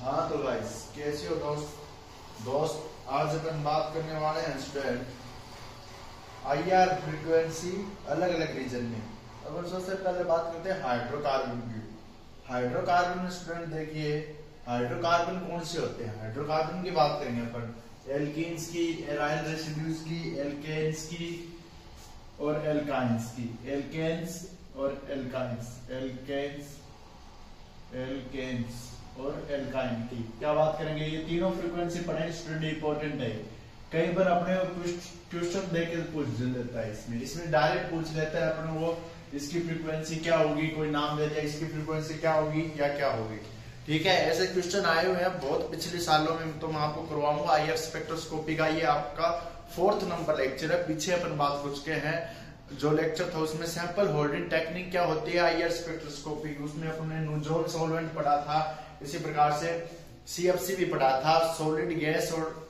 हाँ तो गाइस कैसे हो दोस्त आज अपन बात करने वाले हैं स्टूडेंट आईआर फ्रीक्वेंसी अलग अलग रीजन में। अपन सबसे पहले बात करते हैं हाइड्रोकार्बन की। हाइड्रोकार्बन में स्टूडेंट देखिए हाइड्रोकार्बन कौन से होते हैं। हाइड्रोकार्बन की बात करेंगे अपन एल्कीन्स की, एराइल रेसिड्यूज की, एल्केन्स की और एल्काइंस की। एल्केन्स और एल्काइंस, एल्केन्स एल्केन्स और एल्काइन की क्या बात करेंगे। ये तीनों फ्रीक्वेंसी पढ़े स्टूडेंट, इंपॉर्टेंट है। कई बार अपने क्वेश्चन देके पूछ लेता है, इसमें डायरेक्ट पूछ लेता है अपने वो इसकी फ्रीक्वेंसी क्या होगी, कोई नाम दे दिया इसकी फ्रीक्वेंसी क्या होगी या क्या होगी। ठीक है, ऐसे क्वेश्चन आए हुए हैं बहुत पिछले सालों में, तो मैं आपको करवाऊंगा। आईआर स्पेक्ट्रोस्कोपी का ये आपका 4th नंबर लेक्चर है। पीछे अपन बात कर चुके हैं, जो लेक्चर था उसमें सैंपल होल्डिंग टेक्निक क्या होती है आईआर स्पेक्ट्रोस्कोपी, उसमें अपने नोजोन सॉल्वेंट पढ़ा था। इसी प्रकार से सीएफसी भी पढ़ा था, सॉलिड, गैस और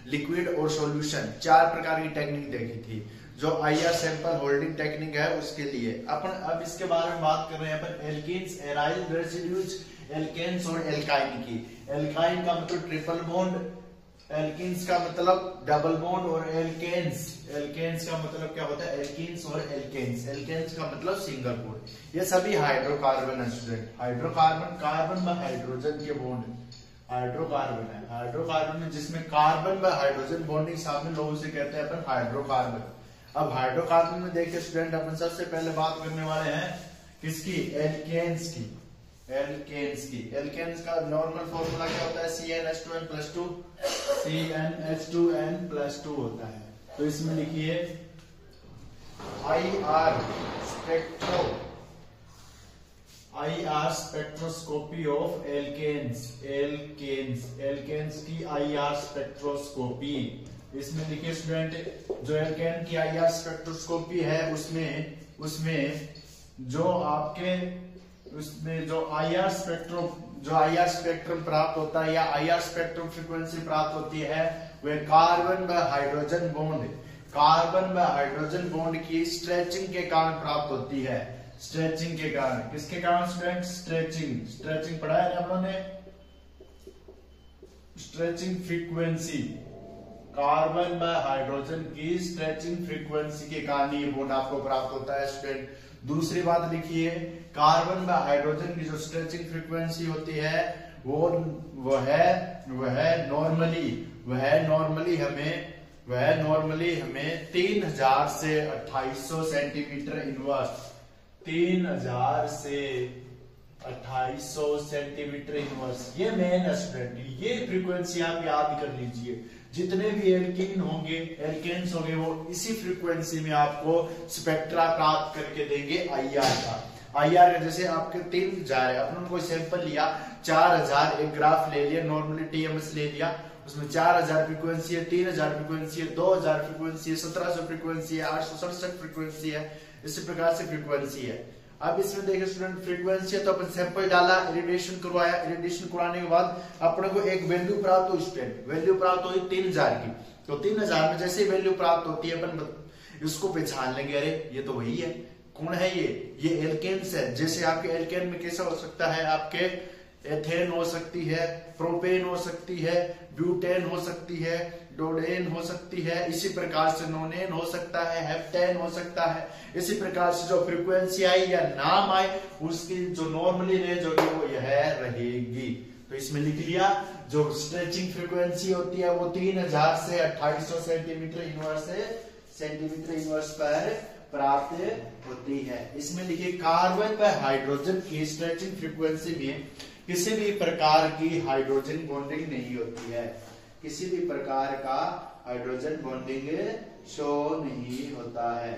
लिक्विड और सॉल्यूशन, 4 प्रकार की टेक्निक देखी थी। जो आईआर सैंपल होल्डिंग टेक्निक है उसके लिए अपन अब इसके बारे में बात कर रहे हैं अपन एल्कीन्स, एराइल रेसिड्यूज, एल्केन्स और एल्काइन की। एल्काइन का मतलब ट्रिपल बॉन्ड, एल्कीन्स का मतलब डबल बॉन्ड और एल्केन्स का मतलब क्या होता है, एल्कीन्स और एल्केन्स का मतलब सिंगल बॉन्ड। ये सभी हाइड्रोकार्बन है स्टूडेंट। हाइड्रोकार्बन कार्बन व हाइड्रोजन के बॉन्ड हाइड्रोकार्बन है। हाइड्रोकार्बन में जिसमें कार्बन व हाइड्रोजन बॉन्डिंग शामिल हो उसे कहते हैं अपन हाइड्रोकार्बन। अब हाइड्रोकार्बन में देखिए स्टूडेंट अपन सबसे पहले बात करने वाले हैं किसकी, एल्केन्स की। एल्केन्स का नॉर्मल फॉर्मूला क्या होता है, CnH2n+2, CnH2n+2 होता है। तो इसमें लिखिए आईआर स्पेक्ट्रोस्कोपी ऑफ एल्केन्स की आईआर स्पेक्ट्रोस्कोपी। इसमें देखिए स्टूडेंट जो एल्केन की आईआर स्पेक्ट्रोस्कोपी है उसमें जो आईआर स्पेक्ट्रम प्राप्त होता है या आईआर स्पेक्ट्रम फ्रीक्वेंसी प्राप्त होती है वह कार्बन व हाइड्रोजन बॉन्ड की स्ट्रेचिंग के कारण प्राप्त होती है। स्ट्रेचिंग के कारण, किसके कारण स्टूडेंट, स्ट्रेचिंग पढ़ा है हम लोगों ने, स्ट्रेचिंग फ्रीक्वेंसी, कार्बन व हाइड्रोजन की स्ट्रेचिंग फ्रीक्वेंसी के कारण ये बॉन्ड आपको प्राप्त होता है स्टूडेंट। दूसरी बात लिखिए, कार्बन व हाइड्रोजन की जो स्ट्रेचिंग फ्रीक्वेंसी होती है वह नॉर्मली हमें 3000 से 2800 सेंटीमीटर इनवर्स, 3000 से 2800 सेंटीमीटर इनवर्स, ये मेन है स्टूडेंट। ये फ्रीक्वेंसी आप याद कर लीजिए। जितने भी एल्केन्स होंगे वो इसी फ्रीक्वेंसी में आपको स्पेक्ट्रा प्राप्त करके देंगे आईआर का। आईआर का जैसे आपके 3000 है, अपन कोई सैंपल लिया, 4000 एक ग्राफ ले लिया, नॉर्मली टीएमएस ले लिया, उसमें 4000 फ्रीक्वेंसी है, 3000 फ्रीक्वेंसी है, 2000 फ्रीक्वेंसी है, 1700 फ्रीक्वेंसी है, 867 फ्रीक्वेंसी है, इसी प्रकार से फ्रीक्वेंसी है। अब इसमें देखिए स्टूडेंट फ्रीक्वेंसी है तो अपन सैंपल डाला, इरिडेशन करवाया, इरिडेशन करवाने के बाद अपने को एक वैल्यू प्राप्त हुई स्टूडेंट, वैल्यू प्राप्त हुई 3000 की। तो 3000 में जैसे वैल्यू प्राप्त होती है अपन इसको पहचान लेंगे, अरे ये तो वही है। कौन है ये एल्केन्स है। जैसे आपके एल्केन में कैसा हो सकता है, आपके एथेन हो सकती है, प्रोपेन हो सकती है, ब्यूटेन हो सकती है, डोडेन हो सकती है, इसी प्रकार से नोनेन हो सकता है, हेप्टेन हो सकता है। इसी प्रकार से जो फ्रीक्वेंसी आई या नाम आए उसकी जो नॉर्मली रेंज होगी वो यह रहेगी। तो इसमें लिख लिया जो स्ट्रेचिंग फ्रीक्वेंसी होती है वो 3000 से 2800 सेंटीमीटर इनवर्स पर प्राप्त होती है। इसमें लिखिए कार्बन व हाइड्रोजन की स्ट्रेचिंग फ्रीक्वेंसी में किसी भी प्रकार की हाइड्रोजन बॉन्डिंग नहीं होती है, किसी भी प्रकार का हाइड्रोजन बॉन्डिंग शो नहीं होता है।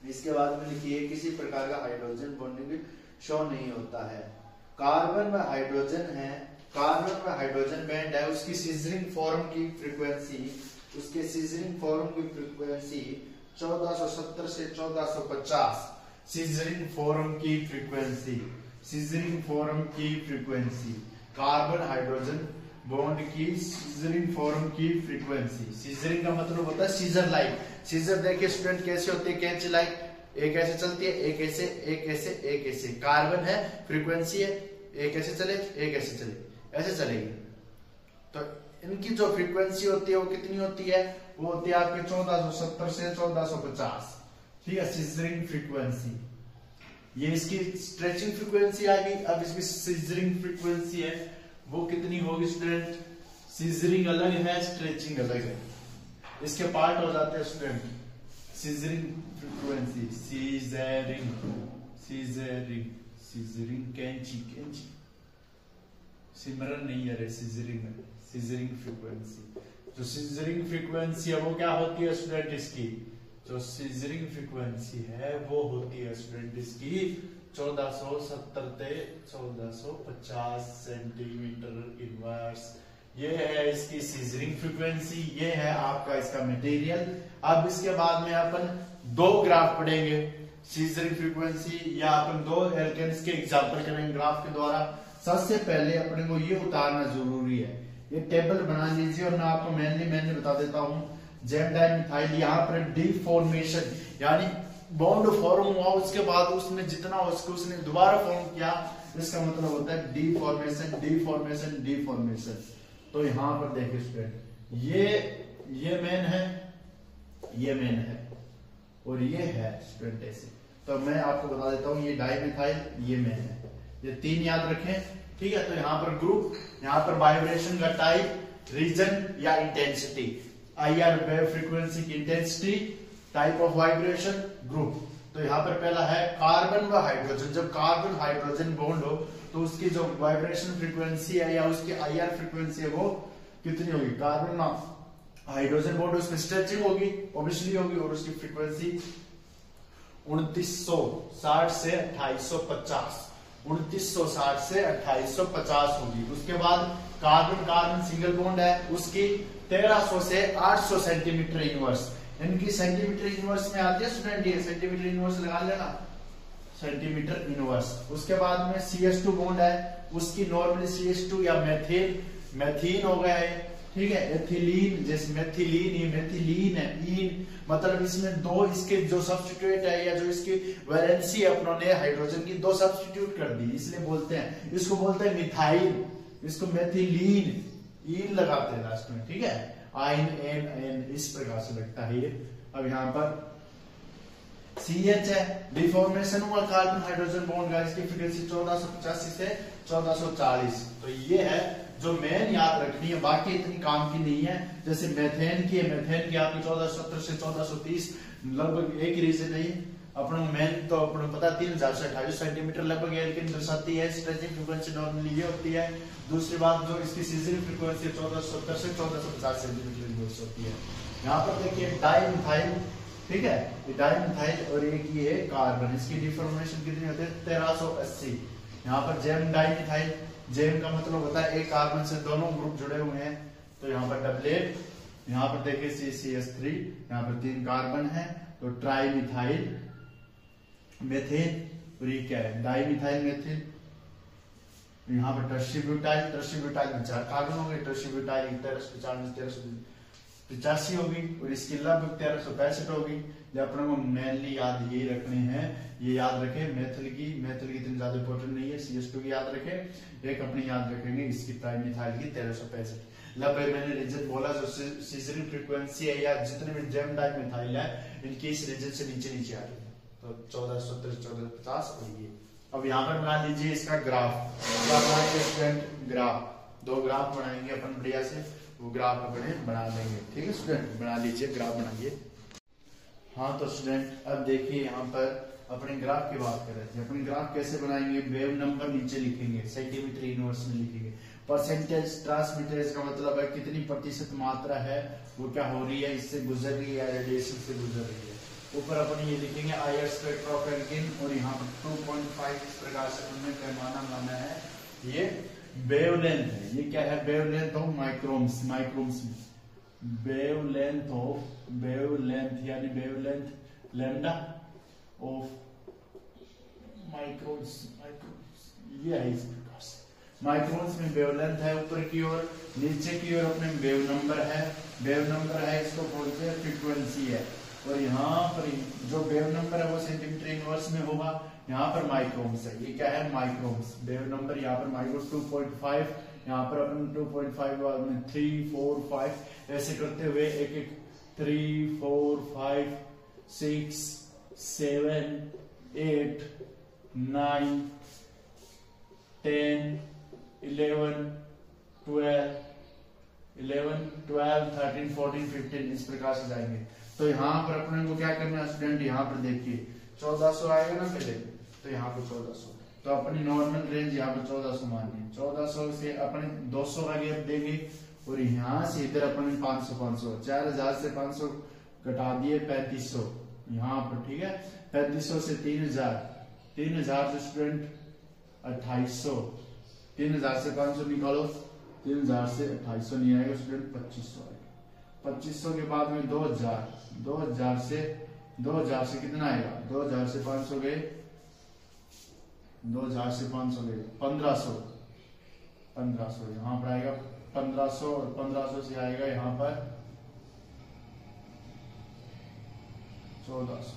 इसके बाद में लिखिए किसी प्रकार का हाइड्रोजन बॉन्डिंग शो नहीं होता है। कार्बन व हाइड्रोजन बैंड है, उसकी सीजरिंग फॉर्म की फ्रीक्वेंसी 1470 से 1450 सीजरिंग फॉर्म की फ्रीक्वेंसी कार्बन हाइड्रोजन बॉन्ड की सीजरिंग फॉर्म की फ्रीक्वेंसी। सीजरिंग का मतलब होता है सीजर लाइक। सीजर देखिए स्टूडेंट कैसे होती है, कैंची लाइक, एक ऐसे चलती है, एक ऐसे, एक ऐसे, एक ऐसे। कार्बन है, फ्रीक्वेंसी है, एक ऐसे चले, एक ऐसे चले, ऐसे चलेगी। तो इनकी जो फ्रीक्वेंसी होती है वो कितनी होती है, वो होती है आपके 1470 से 1450, ठीक है, सीजरिंग फ्रीक्वेंसी। ये इसकी स्ट्रेचिंग फ्रीक्वेंसी आ गई। अब इसकी सीजरिंग फ्रीक्वेंसी है वो कितनी होगी स्टूडेंट, सीजरिंग अलग है, स्ट्रेचिंग अलग है, इसके पार्ट हो जाते हैं student. Scissoring frequency, scissoring scissoring scissoring कैंची कैंची सिमरन नहीं है रे, सीजरिंग है, सीजरिंग फ्रीक्वेंसी। जो सीजरिंग फ्रीक्वेंसी है वो क्या होती है स्टूडेंट, इसकी जो सीजरिंग फ्रीक्वेंसी है वो होती है स्टूडेंट इसकी 1470 से 1450 सेंटीमीटर इनवर्स। ये है इसकी सीजरिंग फ्रीक्वेंसी, ये है आपका इसका मटेरियल। अब इसके बाद में अपन दो ग्राफ पढ़ेंगे सीजरिंग फ्रीक्वेंसी, या अपन दो एल्केन्स के एग्जांपल करेंगे ग्राफ के द्वारा। सबसे पहले अपने को ये उतारना जरूरी है, ये टेबल बना लीजिए और मैं आपको मैंने बता देता हूं। जेम डाइमिथाइल, यहाँ पर डी फॉर्मेशन यानी बॉन्ड फॉर्म हुआ, उसके बाद उसने जितना उसने दोबारा फॉर्म किया, इसका मतलब होता है D formation D formation D formation. तो यहां पर देखिए स्टूडेंट, ये मेन है, ये मेन है और ये है स्टूडेंट ऐसे। तो मैं आपको बता देता हूं, ये डाइमिथाइल, ये मेन है, ये तीन याद रखें, ठीक है। तो यहाँ पर ग्रुप, यहाँ पर वाइब्रेशन का टाइप, रीजन या इंटेंसिटी, IR वेव फ्रीक्वेंसी की intensity, type of vibration, group. तो यहाँ पर पहला है कार्बन व हाइड्रोजन। जब कार्बन हाइड्रोजन बॉन्ड हो तो उसकी जो वाइब्रेशन फ्रीक्वेंसी है या उसकी IR फ्रीक्वेंसी है वो कितनी होगी, कार्बन हाइड्रोजन बॉन्ड उसमें स्ट्रेचिंग होगी, ऑब्वियसली होगी, और उसकी फ्रीक्वेंसी 2960 से 2850, 2960 से 2850 होगी। उसके बाद कार्बन कार्बन सिंगल बॉन्ड है, उसकी 1300 से 800 सेंटीमीटर इनवर्स। इनकी सेंटीमीटर इनवर्स में आती है स्टूडेंट, ये सेंटीमीटर इनवर्स लगा लेना, सेंटीमीटर इनवर्स। उसके बाद में CH2 बॉन्ड है, उसकी नॉर्मली CH2 या मेथीन हो गया है, ठीक है, एथिलीन, जैसे मेथिलीन, ये मेथिलीन है, इन मतलब इसमें दो इसके जो सब्स्टिट्यूट है या जो इसकी वैलेंसी है अपनों ने हाइड्रोजन की दो सब्स्टिट्यूट कर दी, इसलिए बोलते हैं, इसको बोलते हैं मिथाइल, इसको मेथिलीन, इन लगाते हैं लास्ट में, ठीक है, आइन एन एन इस प्रकार से लगता है ये। अब यहाँ पर CH है, डिफॉर्मेशन हुआ कार्बन हाइड्रोजन बॉन्ड का, इसकी फ्रीक्वेंसी 1485 से 1440। तो ये है जो मेन याद रखनी है, बाकी इतनी काम की नहीं है। जैसे मेथेन की है, मेथेन की आपकी 1470 से 1430, लगभग एक ही रीजन है। अपना मेन तो अपना पता 3000 से 28 सेंटीमीटर लगभग एल्केन दर्शाती है। स्ट्रेचिंग फ्रीक्वेंसी नॉर्मली ये होती है। दूसरी बात जो इसकी सीजरिंग फ्रीक्वेंसी 1470 से 1450 सेंटीमीटर होती है। यहाँ पर देखिए डाइमिथाइल, ठीक है, ये डाइमिथाइल और एक ये कार्बन, इसकी डिफॉर्मेशन कितनी होती है 1380। यहाँ पर जेम डाइमिथाइल, जेम का मतलब होता है एक कार्बन से दोनों ग्रुप जुड़े हुए हैं, तो यहाँ पर डबलेट, यहाँ पर देखिए CCH3, यहाँ पर 3 कार्बन है, तो ट्राइमिथाइल मेथेन, और ये क्या है डाइमिथाइल मेथेन। यहाँ पर टर्शीब्यूटाइल, टर्शीब्यूटाइल में 4 कार्बन हो गए, टर्शीब्यूटाइल 1385 होगी, और इसकी लगभग 1365 होगी। जो अपने को मेनली याद ये रखने हैं, ये याद रखें मेथिल की इतनी ज्यादा इंपॉर्टेंट नहीं है, CH2 की याद रखें। एक अपनी याद रखेंगे इसकी ट्राइमिथाइल की 1365। लगभग मैंने रीजन बोला, जो सीजरिंग फ्रीक्वेंसी है या जितने भी जेम डाइमिथाइल है इनकी इस रीजन से नीचे आ रही है, तो 1470 1450 और ये। अब यहाँ पर बना लीजिए इसका ग्राफ, स्टूडेंट ग्राफ, 2 ग्राफ बनाएंगे अपन बढ़िया से, वो ग्राफ अपने बना लेंगे, ठीक है स्टूडेंट, बना लीजिए, ग्राफ बनाइए। हाँ तो स्टूडेंट अब देखिए यहाँ पर अपने ग्राफ की बात कर रहे थे। अपने ग्राफ कैसे बनाएंगे, वेव नंबर नीचे लिखेंगे, सेंटीमीटर इनवर्स में लिखेंगे, परसेंटेज ट्रांसमिटेज का मतलब है कितनी प्रतिशत मात्रा है वो क्या हो रही है, इससे गुजर रही है या रेडिएशन से गुजर रही है। ऊपर अपन ये लिखेंगे IR स्पेक्ट्रा ऑफ एल्केन, और यहाँ पर 2.5 इस प्रकार से हमने पैमाना माना है। ये वेवलेंथ है, ये क्या है वेवलेंथ ऑफ माइक्रोम्स में, वेवलेंथ यानी वेवलेंथ लैम्डा ऑफ माइक्रोन्स, ये है इस प्रकार से। माइक्रोन्स में वेवलेंथ है ऊपर की ओर, नीचे की ओर अपने वेव नंबर है, इसको बोलते हैं फ्रीक्वेंसी है। और यहाँ पर जो वेव नंबर है वो सेंटीमीटर इनवर्स में होगा, यहाँ पर माइक्रोन्स है, ये क्या है माइक्रोन्स। वेव नंबर यहाँ पर माइक्रो 2.5, यहाँ पर अपन 2.5 बाद में 3, 4, 5 ऐसे करते हुए एक एक 3, 4, 5, 6, 7, 8, 9, 10, 11, 12, 13, 14, 15 इस प्रकार से जाएंगे। तो यहाँ पर अपने को क्या करना है स्टूडेंट, यहाँ पर देखिए 1400 आएगा ना पहले, तो यहाँ पर 1400, तो अपनी नॉर्मल रेंज यहाँ पर 1400 मानिए। 1400 से अपने 200 का गैप देंगे और यहाँ से इधर अपने 500 4000 से 500 घटा दिए 3500 यहाँ पर, ठीक है। 3500 से 3000 से स्टूडेंट 2800, 3000 से 500 निकालो, 3000 से 2800 नहीं आएगा स्टूडेंट, 2500 आएगा। 2500 के बाद में 2000 से कितना आएगा, 2000 से 500 गए, 2000 से 500 गए 1500 यहाँ पर आएगा 1500 और 1500 से आएगा यहाँ पर 1400,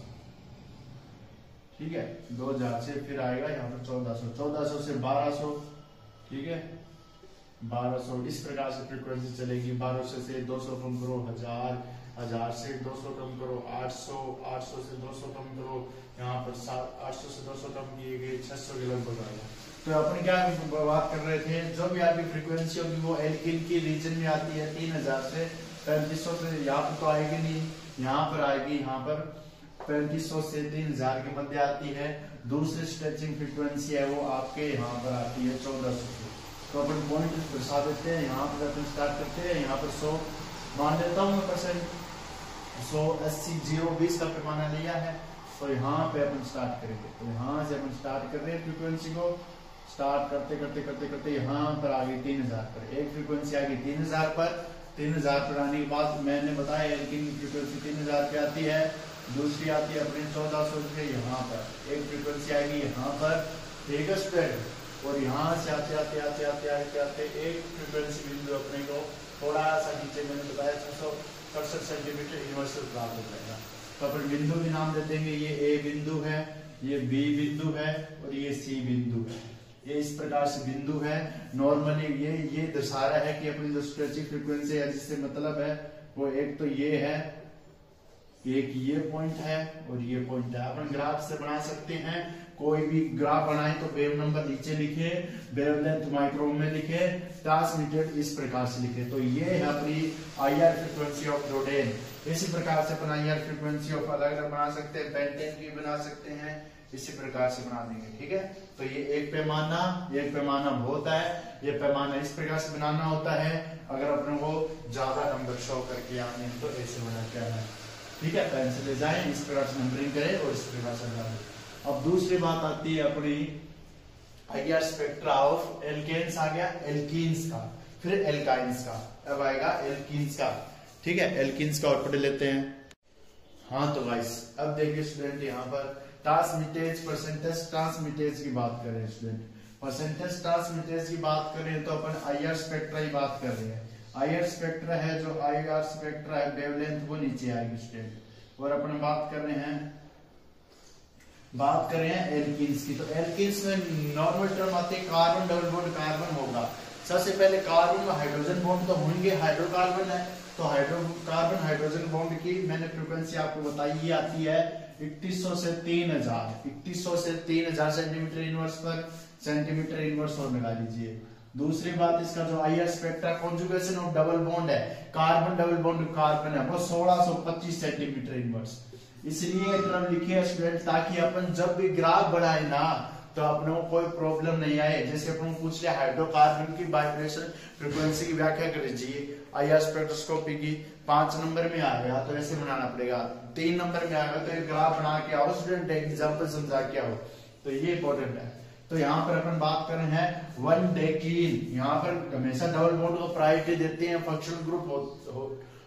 ठीक है। 2000 से फिर आएगा यहाँ पर 1400 से 1200, ठीक है। 1200 इस प्रकार से फ्रीक्वेंसी चलेगी। 1200 से 200 कम करो 1000 से 200 कम करो 800 से 200 कम करो, यहाँ पर 800 से 200 कम किए गए 600 के लगभग आएगा। तो अपन क्या बात कर रहे थे, जो भी आपकी फ्रीक्वेंसी होगी वो एल्किन की रीजन में आती है 3000 से 3500 से, यहाँ पर तो आएगी नहीं, यहाँ पर आएगी, यहाँ पर 3500 से 3000 के मध्य आती है। दूसरी स्ट्रेचिंग फ्रीक्वेंसी है वो आपके यहाँ पर आती है 1400 से। तो अपन पॉइंट दर्शा देते हैं, यहाँ पर अपन स्टार्ट करते हैं, यहाँ पर 100 मान लेता हूँ मैं परसेंट, 100, 80, 0, 20 का पैमाना लिया है। तो यहाँ पे अपन स्टार्ट करेंगे, तो यहाँ से अपन स्टार्ट कर रहे हैं फ्रीक्वेंसी को, स्टार्ट करते यहाँ पर आ गई 3000 पर, एक फ्रीक्वेंसी आ गई 3000 पर। 3000 पर आने के बाद मैंने बताया एल्किन फ्रीक्वेंसी 3000 पे आती है, दूसरी आती है अपने 1400 से यहाँ पर, एक फ्रीक्वेंसी आएगी यहाँ पर, ठीक है स्टूडेंट। और यहाँ से आते एक फ्रीक्वेंसी बिंदु अपने को थोड़ा सा नीचे मैंने बताया 667 सेंटीमीटर यूनिवर्सल प्राप्त हो जाएगा। तो अपन बिंदु भी नाम दे देंगे, ये ए बिंदु है, ये बी बिंदु है और ये सी बिंदु है। ये इस प्रकार से बिंदु है। नॉर्मली ये दर्शा रहा है कि अपनी जो स्ट्रेचिंग फ्रीक्वेंसी है, जिससे मतलब है वो एक तो ये है, एक ये पॉइंट है और ये पॉइंट है। अपन ग्राफ से बना सकते हैं, कोई भी ग्राफ बनाए तो वेव नंबर नीचे लिखे, वेवलेंथ माइक्रोन में लिखे, ट्रांसमिटेड इस प्रकार से लिखे। तो ये है अपनी आईआर फ्रीक्वेंसी ऑफ रोडेन। इसी प्रकार से अपन आईआर फ्रीक्वेंसी ऑफ अलग अलग बना सकते हैं, पेंटेन की बना सकते हैं, इसी प्रकार से बना देंगे, ठीक है। तो ये एक पैमाना होता है, ये पैमाना इस प्रकार से बनाना होता है। अगर अपने को ज्यादा नंबर शो करके आने तो ऐसे बना के आना है, ठीक है। पेंसिल ले जाए, इस प्रकार से नंबरिंग करें और इस प्रकार से बनाएं। अब दूसरी बात आती है अपनी आईआर स्पेक्ट्रा ऑफ एल्केन्स, आ गया एल्कीन्स का, फिर एल्काइंस का, अब आएगा एल्कीन्स का, ठीक है। एल्कीन्स का आउटपुट लेते हैं। हाँ तो गाइस अब देखिए स्टूडेंट, यहाँ पर ट्रांसमिटेज परसेंटेज ट्रांसमिटेज की बात करें स्टूडेंट, परसेंटेज ट्रांसमिटेज की बात करें तो अपन आईआर स्पेक्ट्रा की बात कर रहे हैं। आईआर स्पेक्ट्रा है, जो आईआर स्पेक्ट्रा है वेवलेंथ वो नीचे आएगी स्टूडेंट। और अपन बात कर रहे हैं एल्कीन्स की। तो एल्कीन्स में नॉर्मल टर्म आते हैं, कार्बन डबल बॉन्ड कार्बन होगा। सबसे पहले कार्बन में हाइड्रोजन बॉन्ड तो होंगे, हाइड्रोकार्बन है तो हाइड्रोकार्बन हाइड्रोजन बॉन्ड की मैंने फ्रीक्वेंसी आपको बताई, ये आती है 3100 से 3000 सेंटीमीटर इनवर्स पर सेंटीमीटर इनवर्स और लगा लीजिए। दूसरी बात, इसका जो IR spectra conjugation of double bond है, कार्बन डबल बॉन्ड कार्बन है, वो 1625 सेंटीमीटर इनवर्स। इसलिए टर्म लिखे है स्टूडेंट, ताकि अपन जब भी ग्राफ बढ़ाए ना तो अपनों को कोई प्रॉब्लम नहीं आए। जैसे अपन पूछ लिया हाइड्रोकार्बन की वाइब्रेशन फ्रीक्वेंसी की व्याख्या कर लीजिए, आईआर स्पेक्ट्रोस्कोपी की 5 नंबर में आ गया तो ऐसे बनाना पड़ेगा, 3 नंबर में आ गया तो एक ग्राफ बना के आओ स्टूडेंट, एग्जाम्पल समझा के आओ। तो ये इंपॉर्टेंट है। तो यहाँ पर अपन बात कर रहे हैं 1 डेकीन। यहाँ पर हमेशा डबल बॉन्ड को प्रायोरिटी देते हैं, फंक्शनल ग्रुप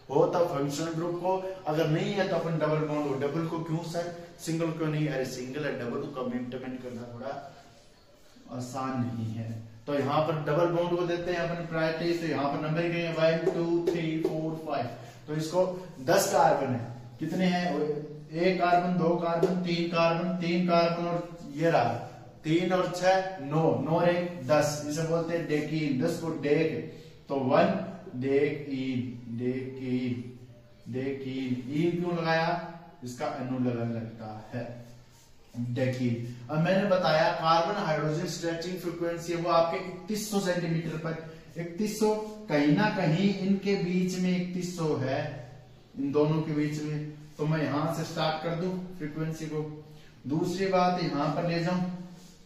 हो तब फंक्शनल ग्रुप को, अगर नहीं है तो अपन डबल बॉन्ड हो। डबल को क्यों सर, सिंगल क्यों नहीं? अरे सिंगल है, डबल को कमिटमेंट करना थोड़ा आसान नहीं है। तो यहाँ पर डबल बॉन्ड को देते हैं अपन प्रायोरिटी। तो यहाँ पर नंबर 1 2 3 4 5, तो इसको 10 कार्बन है, कितने हैं? 1 कार्बन 2 कार्बन 3 कार्बन और ये रहा 3 और 6 9, 9 और 1 10, इसे बोलते हैं डेकीन। 10 को डेक, तो 1 डेकीन, डेकीन, डेकीन। ईन क्यों लगाया? इसका अनुलग्न लगता है, डेकीन। अब मैंने बताया कार्बन हाइड्रोजन स्ट्रेचिंग फ्रीक्वेंसी है वो आपके 3100 सेंटीमीटर पर, 3100 कहीं ना कहीं इनके बीच में 3100 है, इन दोनों के बीच में। तो मैं यहां से स्टार्ट कर दूं फ्रीक्वेंसी को। दूसरी बात यहां पर ले जाऊं,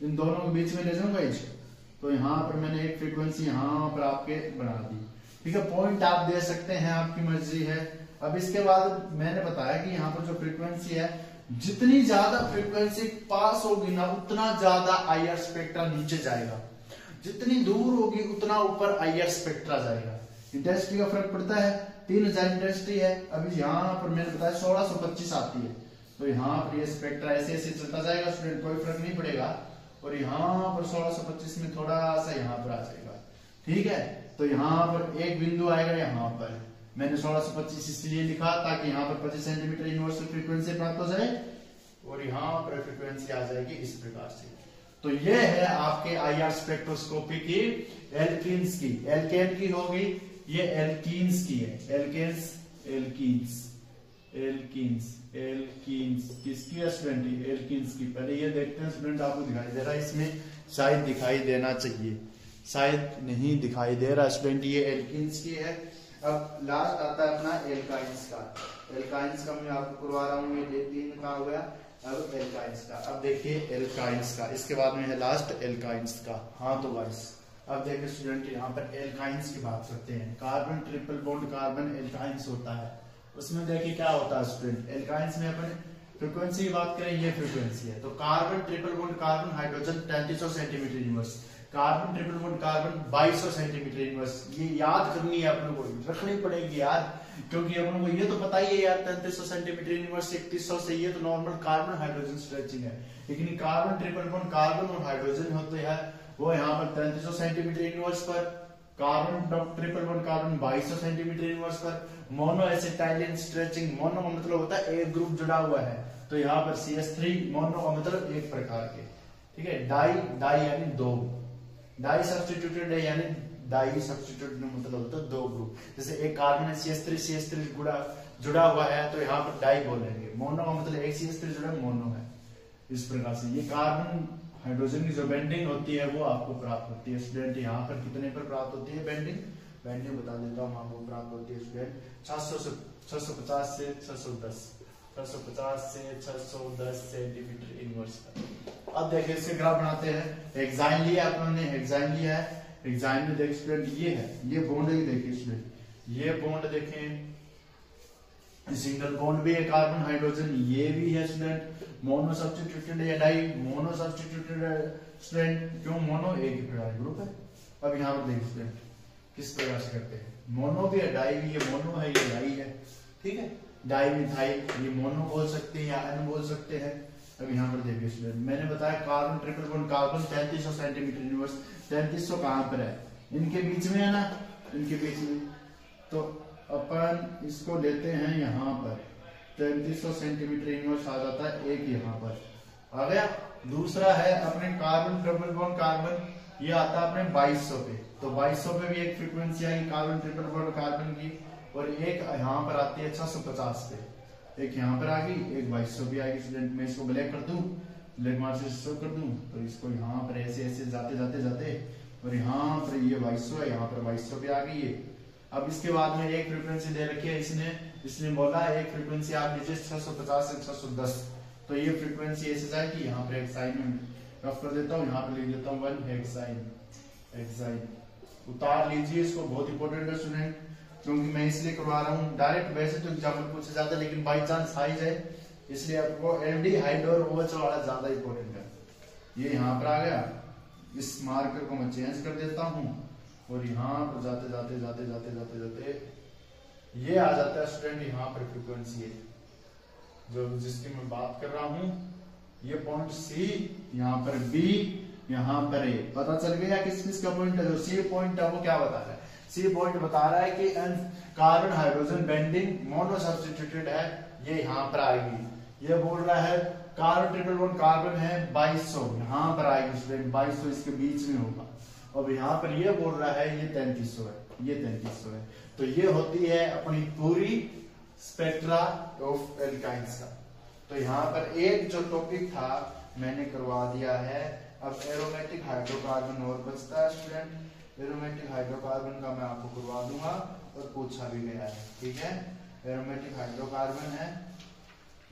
इन दोनों के बीच में ले जाऊंगा इस, तो यहां पर मैंने एक फ्रीक्वेंसी यहां पर आपके बना दी, ठीक है। पॉइंट आप दे सकते हैं, आपकी मर्जी है। अब इसके बाद मैंने बताया कि यहाँ पर जो फ्रीक्वेंसी है, जितनी ज्यादा फ्रीक्वेंसी पास होगी ना उतना ज्यादा आईआर स्पेक्ट्रा नीचे जाएगा, जितनी दूर होगी उतना ऊपर आईआर स्पेक्ट्रा जाएगा। इंटेंसिटी का फर्क पड़ता है, 3000 इंटेंसिटी है, अभी यहाँ पर मैंने बताया 1625 आती है, तो यहाँ पर ये स्पेक्ट्रा ऐसे ऐसे चलता जाएगा स्टूडेंट, कोई फर्क नहीं पड़ेगा। और यहाँ पर 1625 में थोड़ा सा यहाँ पर आ जाएगा, ठीक है। तो यहाँ पर एक बिंदु आएगा, यहाँ पर मैंने 1625 इसलिए लिखा ताकि यहाँ पर 25 सेंटीमीटर यूनिवर्सल फ्रीक्वेंसी प्राप्त हो जाए, और यहाँ पर फ्रीक्वेंसी आ जाएगी इस प्रकार से। तो ये है आपके आईआर स्पेक्ट्रोस्कोपी की एल्कीन्स की, एल्केन की होगी, ये एल्कीन्स की है, एल्केन्स, एल्कीन्स, एल्कीन्स, एल्कीन्स किसकी है स्टूडेंट? एल्कीन्स की। पहले ये देखते हैं स्टूडेंट, आपको दिखाई दे रहा है, इसमें शायद दिखाई देना चाहिए, शायद नहीं दिखाई दे रहा स्टूडेंट, ये एल्कीन्स की है। अब लास्ट आता है अपना एल्काइंस का, एल्काइंस का मैं आपको करवा रहा हूँ, ये 3 का हो गया। अब एल्काइंस का, अब देखिए एल्काइंस का, इसके बाद में है लास्ट एल्काइंस का। हाँ तो गाइस अब देखिए स्टूडेंट, यहाँ पर एल्काइंस की बात करते हैं। Carbon triple bond carbon alkynes होता है, उसमें देखिए क्या होता है स्टूडेंट। एल्काइंस में अपन फ्रीक्वेंसी की बात करें, ये फ्रीक्वेंसी है। तो carbon triple bond carbon hydrogen 3300 centimetre universe, carbon triple bond carbon 2200 centimetre universe. ये याद करनी है अपन को, रखनी पड़ेगी यार, क्योंकि अपन को ये तो पता ही है यार 3300 सेंटीमीटर यूनिवर्स 3100 से, ये तो नॉर्मल कार्बन हाइड्रोजन स्ट्रेचिंग है। लेकिन कार्बन ट्रिपल बॉन्ड कार्बन और हाइड्रोजन होते हैं वो यहाँ पर 3300 सेंटीमीटर यूनिवर्स पर, carbon triple bond carbon 2200 centimetre universe पर। मोनो एसिटाइलिन स्ट्रेचिंग, मोनो का मतलब होता है एक ग्रुप जुड़ा हुआ है, तो यहाँ पर CH3, मोनो का मतलब एक प्रकार के, ठीक है। डाई, डाई यानी दो, डाई सब्स्टिट्यूटेड है यानी डाई सब्स्टिट्यूटेड मतलब होता है दो ग्रुप। जैसे एक कार्बन है CH3 जुड़ा हुआ है, तो यहाँ पर डाई बोलेंगे। मोनो का मतलब एक CH3 जुड़ा मोनो है, इस प्रकार से। ये कार्बन हाइड्रोजन की जो बेंडिंग होती है वो आपको प्राप्त होती है स्टूडेंट। यहाँ पर कितने पर प्राप्त होती है बेंडिंग? बेंडिंग बता देता हूँ आपको, प्राप्त होती है स्टूडेंट 650 से 610, 650 से 610 सेंटीमीटर इनवर्स पर। अब देखिए इसके ग्राफ बनाते हैं। हेक्साइन लिया आपने, हेक्साइन लिया है, हेक्साइन में देखिए स्टूडेंट ये है, ये बॉन्ड ही देखिए स्टूडेंट, ये बॉन्ड देखें, सिंगल बॉन्ड भी है कार्बन हाइड्रोजन, ये भी है स्टूडेंट। मोनो सब्स्टिट्यूटेड या डाई, मोनो सब्स्टिट्यूटेड स्टूडेंट, क्यों मोनो एक ही प्रकार ग्रुप है। अब यहाँ पर देखिए स्टूडेंट किस प्रकार से करते हैं, मोनो भी है डाई भी, ये मोनो है ये डाई है, ठीक है। डाई मिथाइल, ये मोनो बोल सकते हैं या एन बोल सकते हैं। अब यहाँ पर देखिए स्टूडेंट, मैंने बताया carbon triple bond carbon 3300 centimetre universe, 3300 कहाँ पर है? इनके बीच में है ना, इनके बीच में। तो अपन इसको लेते हैं यहाँ पर, 3300 सेंटीमीटर यूनिवर्स आ जाता है, एक यहाँ पर आ गया। दूसरा है अपने कार्बन ट्रिपल बॉन्ड कार्बन, ये आता है अपने 2200 पे, तो 2200 पे भी एक फ्रीक्वेंसी आएगी कार्बन ट्रिपल बॉन्ड कार्बन की, और एक यहाँ पर आती है 650 पे, एक यहाँ पर आ गई, एक 2200 भी आएगी स्टूडेंट। मैं इसको ब्लैक कर दूं, ब्लैक मार्क से शो कर दूं, तो इसको यहाँ पर ऐसे ऐसे जाते जाते जाते, और यहाँ पर ये 2200 है, यहाँ पर 2200 भी आ गई है। अब इसके बाद में एक फ्रीक्वेंसी दे रखी है इसने बोला एक फ्रीक्वेंसी आप लीजिए 650 से 610, तो ये फ्रीक्वेंसी ऐसे जाएगी। यहाँ पर हेक्साइन रफ कर देता हूँ, यहाँ पर लिख देता हूँ 1 हेक्साइन, हेक्साइन उतार लीजिए इसको, बहुत इंपॉर्टेंट है स्टूडेंट, क्योंकि मैं इसलिए करवा रहा हूँ। डायरेक्ट वैसे तो एग्जाम्पल पूछा जाता है, लेकिन बाई चांस आ ही जाए, इसलिए आपको एल्डिहाइड और OH वाला ज्यादा इंपॉर्टेंट है। ये यहाँ पर आ गया, इस मार्कर को मैं चेंज कर देता हूँ, और यहाँ पर जाते जाते जाते जाते जाते जाते ये आ जाता है स्टूडेंट, यहाँ पर फ्रीक्वेंसी है जो जिसकी मैं बात कर रहा हूँ। ये पॉइंट C, यहाँ पर B, यहाँ पर A, पता चल गया किस किस का पॉइंट है। जो C पॉइंट है वो क्या बता रहा है? C पॉइंट बता रहा है कि carbon hydrogen bending mono substituted है, ये यहाँ पर आएगी। ये बोल रहा है कार्बन ट्रिपल बॉन्ड कार्बन है 2200, यहाँ पर आएगी स्टूडेंट 2200 इसके बीच में होगा। अब यहाँ पर ये बोल रहा है ये 3300 है, ये 3300 है। तो ये होती है अपनी पूरी स्पेक्ट्रा ऑफ एल्काइंस का। तो यहाँ पर एक जो टॉपिक था मैंने करवा दिया है। अब एरोमेटिक हाइड्रोकार्बन और बचता है स्टूडेंट। एरोमेटिक हाइड्रोकार्बन का मैं आपको करवा दूंगा और पूछा भी गया है, ठीक है। एरोमेटिक हाइड्रोकार्बन है,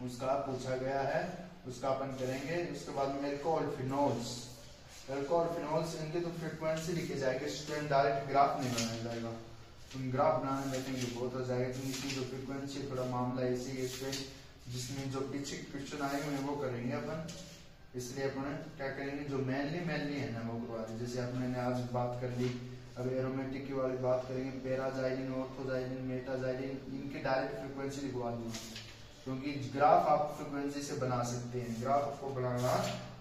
उसका पूछा गया है, उसका अपन करेंगे। उसके बाद में एल्कोहल फिनोल्स, एल्कोहल फिनोल्स इनकी तो फ्रीक्वेंसी लिखी जाएगी स्टूडेंट, डायरेक्ट ग्राफ नहीं बनाया जाएगा। तुम ग्राफ बनाने बैठेंगे बहुत हो जाएगा, क्योंकि इसकी जो फ्रीक्वेंसी थोड़ा मामला ऐसी है स्टूडेंट, जिसमें जो पीछे क्वेश्चन आए हुए हैं वो करेंगे अपन। इसलिए अपन क्या करेंगे, जो मेनली है ना वो करवा दें। जैसे अपने आज बात कर ली, अब एरोमेटिक की वाली बात करेंगे, पैराजाइलिन, ऑर्थोजाइलिन, मेटाजाइलिन, इनकी डायरेक्ट फ्रीक्वेंसी लिखवा दूंगा, क्योंकि ग्राफ आप फ्रीक्वेंसी से बना सकते हैं। ग्राफ आपको बनाना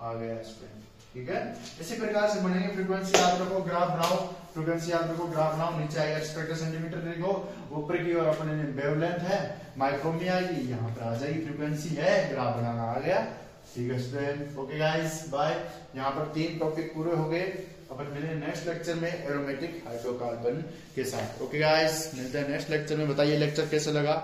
आ गया स्टूडेंट, ठीक है। इसी प्रकार से बनेंगे। फ्रीक्वेंसी याद रखो, ग्राफ बनाओ, फ्रीक्वेंसी याद रखो, ग्राफ बनाओ। नीचे आएगा स्पेक्ट्रल सेंटीमीटर लिखो, ऊपर की ओर अपने वेवलेंथ है माइक्रो में आएगी, यहाँ पर आ जाएगी फ्रीक्वेंसी है, ग्राफ बनाना आ गया, ठीक है स्टूडेंट। Okay guys bye. यहाँ पर 3 टॉपिक पूरे हो गए। अपन मिलेंगे नेक्स्ट लेक्चर में एरोमेटिक हाइड्रोकार्बन के साथ। ओके गाइस, मिलते हैं नेक्स्ट लेक्चर में। बताइए लेक्चर कैसा लगा।